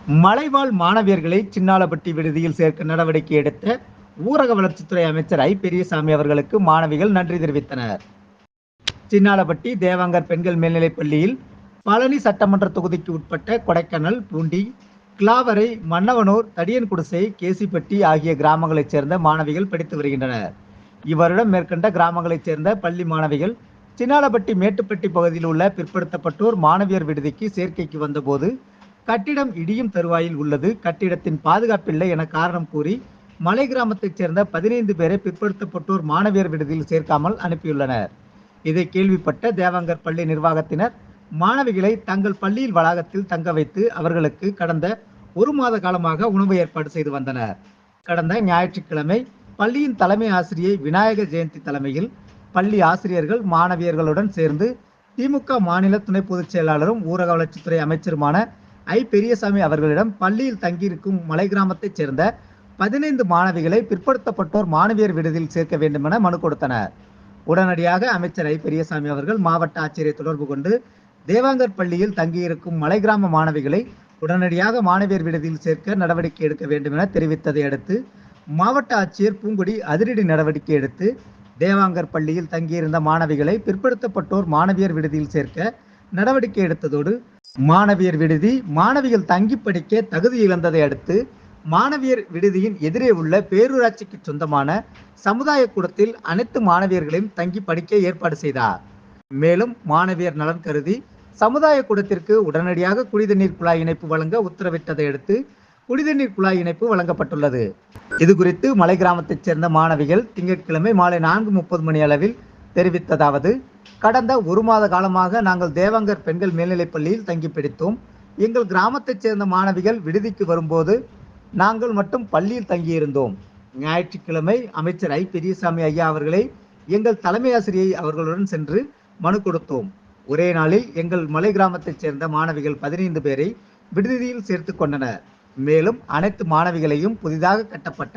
மலைவாழ் மாணவியர்களை சின்னாளப்பட்டி விடுதியில் சேர்க்க நடவடிக்கை எடுத்த ஊரக வளர்ச்சித்துறை அமைச்சர் ஐ பெரியசாமி அவர்களுக்கு மாணவிகள் நன்றி தெரிவித்தனர். சின்னாளப்பட்டி தேவாங்கர் பெண்கள் மேல்நிலைப் பள்ளியில் பழனி சட்டமன்ற தொகுதிக்கு உட்பட்ட கொடைக்கானல், பூண்டி, கிளாவரை, மன்னவனூர், தடியன்குடிசை, கேசிப்பட்டி ஆகிய கிராமங்களைச் சேர்ந்த மாணவிகள் படித்து வருகின்றனர். இவ்வருடம் மேற்கண்ட கிராமங்களைச் சேர்ந்த பள்ளி மாணவிகள் சின்னாளப்பட்டி மேட்டுப்பட்டி பகுதியில் உள்ள பிற்படுத்தப்பட்டோர் மாணவியர் விடுதிக்கு சேர்க்கைக்கு வந்தபோது கட்டிடம் இடியும் தருவாயில் உள்ளது, கட்டிடத்தின் பாதுகாப்பில்லை என காரணம் கூறி மலை கிராமத்தைச் சேர்ந்த 15 பேரை பிற்படுத்தப்பட்டோர் மாணவியர் விடுதியில் சேர்க்காமல் அனுப்பியுள்ளனர். இதை கேள்விப்பட்ட தேவாங்கர் பள்ளி நிர்வாகத்தினர் மாணவிகளை தங்கள் பள்ளியில் வளாகத்தில் தங்க வைத்து அவர்களுக்கு கடந்த 1 மாத காலமாக உணவு ஏற்பாடு செய்து வந்தனர். கடந்த ஞாயிற்றுக்கிழமை பள்ளியின் தலைமை ஆசிரியை விநாயக ஜெயந்தி தலைமையில் பள்ளி ஆசிரியர்கள் மாணவியர்களுடன் சேர்ந்து திமுக மாநில துணை பொதுச் செயலாளரும் ஊரக வளர்ச்சித்துறை அமைச்சருமான ஐ பெரியசாமி அவர்களிடம் பள்ளியில் தங்கியிருக்கும் மலை கிராமத்தைச் சேர்ந்த 15 மாணவிகளை பிற்படுத்தப்பட்டோர் மாணவியர் விடுதியில் சேர்க்க வேண்டும் என மனு கொடுத்தனர். உடனடியாக அமைச்சர் ஐ பெரியசாமி அவர்கள் மாவட்ட ஆட்சியரை தொடர்பு கொண்டு தேவாங்கர் பள்ளியில் தங்கியிருக்கும் மலை கிராம மாணவிகளை உடனடியாக மாணவியர் விடுதியில் சேர்க்க நடவடிக்கை எடுக்க வேண்டும் என தெரிவித்ததை அடுத்து மாவட்ட ஆட்சியர் பூங்கொடி அதிரடி நடவடிக்கை எடுத்து தேவாங்கர் பள்ளியில் தங்கியிருந்த மாணவிகளை பிற்படுத்தப்பட்டோர் மாணவியர் விடுதியில் சேர்க்க நடவடிக்கை எடுத்ததோடு மாணவியர் விடுதி மாணவிகள் தங்கி படிக்க தகுதி இழந்ததை அடுத்து மாணவியர் விடுதியின் எதிரே உள்ள பேரூராட்சிக்கு சொந்தமான சமுதாய கூடத்தில் அனைத்து மாணவியர்களையும் தங்கி படிக்க ஏற்பாடு செய்தார். மேலும் மாணவியர் நலன் கருதி சமுதாய கூடத்திற்கு உடனடியாக குடிநீர் குழாய் இணைப்பு வழங்க உத்தரவிட்டதை அடுத்து குடிநீர் குழாய் இணைப்பு வழங்கப்பட்டுள்ளது. இது குறித்து மலை கிராமத்தைச் சேர்ந்த மாணவிகள் திங்கட்கிழமை மாலை 4:30 மணி அளவில் தெரிவித்ததாவது: கடந்த 1 மாத காலமாக நாங்கள் தேவாங்கர் பெண்கள் மேல்நிலைப் பள்ளியில் தங்கி படித்தோம். எங்கள் கிராமத்தைச் சேர்ந்த மாணவிகள் விடுதிக்கு வரும்போது நாங்கள் மட்டும் பள்ளியில் தங்கியிருந்தோம். ஞாயிற்றுக்கிழமை அமைச்சர் ஐ பெரியசாமி ஐயா அவர்களை எங்கள் தலைமை ஆசிரியை அவர்களுடன் சென்று மனு கொடுத்தோம். ஒரே நாளில் எங்கள் மலை கிராமத்தைச் சேர்ந்த மாணவிகள் 15 பேரை விடுதியில் சேர்த்து கொண்டனர். மேலும் அனைத்து மாணவிகளையும் புதிதாக கட்டப்பட்ட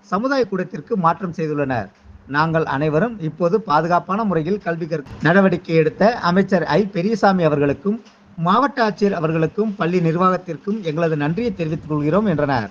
சமுதாய கூடத்திற்கு மாற்றம் செய்துள்ளனர். நாங்கள் அனைவரும் இப்போது பாதுகாப்பான முறையில் கல்வி கற்க நடவடிக்கை எடுத்த அமைச்சர் ஐ பெரியசாமி அவர்களுக்கும் மாவட்ட ஆட்சியர் அவர்களுக்கும் பள்ளி நிர்வாகத்திற்கும் எங்களது நன்றியை தெரிவித்துக் கொள்கிறோம் என்றனர்.